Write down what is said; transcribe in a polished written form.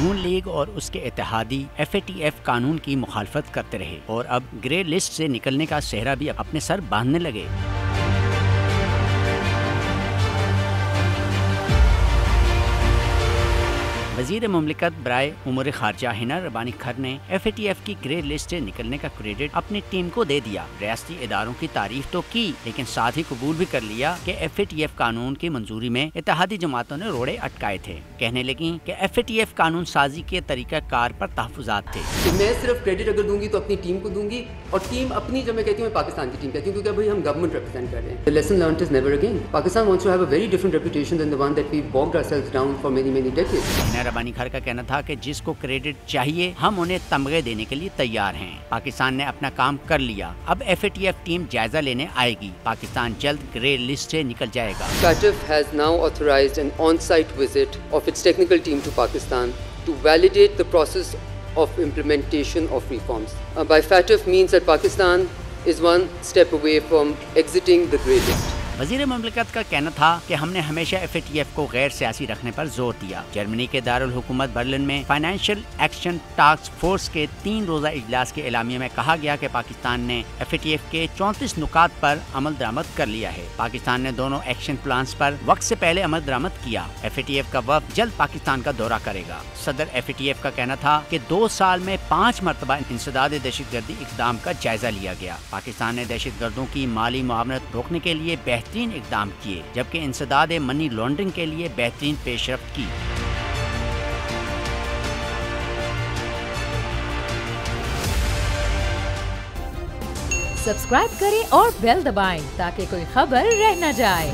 نون league اور اس کے اتحادی FATF قانون کی مخالفت کرتے رہے اور اب گرے لسٹ سے نکلنے کا صحرا بھی اپنے سر باندھنے لگے۔ وزیر مملکت برائے امور خارجہ ہنا ربانی کھر نے FATF کی گرے لسٹ سے نکلنے کا کریڈٹ اپنی ٹیم کو دے دیا۔ ریاستی اداروں کی تعریف تو کی لیکن ساتھ ہی قبول بھی کر لیا کہ FATF قانون کی منظوری میں اتحادی جماعتوں نے روڑے اٹکائے تھے۔ کہنے لگیں کہ FATF قانون سازی کے طریقہ کار پر تحفظات تھے۔ میں صرف کریڈٹ اگر دوں گی تو اپنی ٹیم کو دوں گی، اور ٹیم اپنی جب میں کہتی ہوں میں پاکستان کی ٹیم کہتی ہوں کیونکہ ابھی ہم گورنمنٹ ریپرزینٹ کر رہے ہیں۔ The lesson learned is never again. Pakistan wants to have a very different reputation than the one that we've bogged ourselves down for many decades. ہنا ربانی کھر کا کہنا تھا کہ جس کو کریڈٹ چاہیے ہم انہیں تمغے دینے کے لیے تیار ہیں۔ پاکستان نے اپنا کام کر لیا، اب FATF ٹیم جائزہ لینے آئے گی۔ پاکستان جلد گرے لسٹ سے نکل جائے گا۔ FATF has now authorized an on-site visit of its technical team to Pakistan to validate the process of implementation of reforms. By FATF means that Pakistan is one step away from exiting the grey list. وزیر مملکت کا کہنا تھا کہ ہم نے ہمیشہ FATF کو غیر سیاسی رکھنے پر زور دیا۔ جرمنی کے دارالحکومت برلن میں فائنینشیل ایکشن ٹاسک فورس کے 3 روزہ اجلاس کے اعلامیہ میں کہا گیا کہ پاکستان نے FATF کے 34 نکات پر عمل درآمد کر لیا ہے۔ پاکستان نے دونوں ایکشن پلانز پر وقت سے پہلے عمل درآمد کیا۔ FATF کا وفد جلد پاکستان کا دورہ کرے گا۔ صدر FATF کا کہنا تھا کہ 2 سال میں 5 مرتبہ انسداد دہشت گردی اقدام کا جائزہ لیا گیا۔ پاکستان نے دہشت گردوں کی مالی معاونت روکنے کے لیے بہترین اقدام کیے، جبکہ انسداد منی لانڈرنگ کے لیے بہترین پیش رفت کی۔ سبسکرائب کریں اور بیل دبائیں تاکہ کوئی خبر رہ نہ جائے۔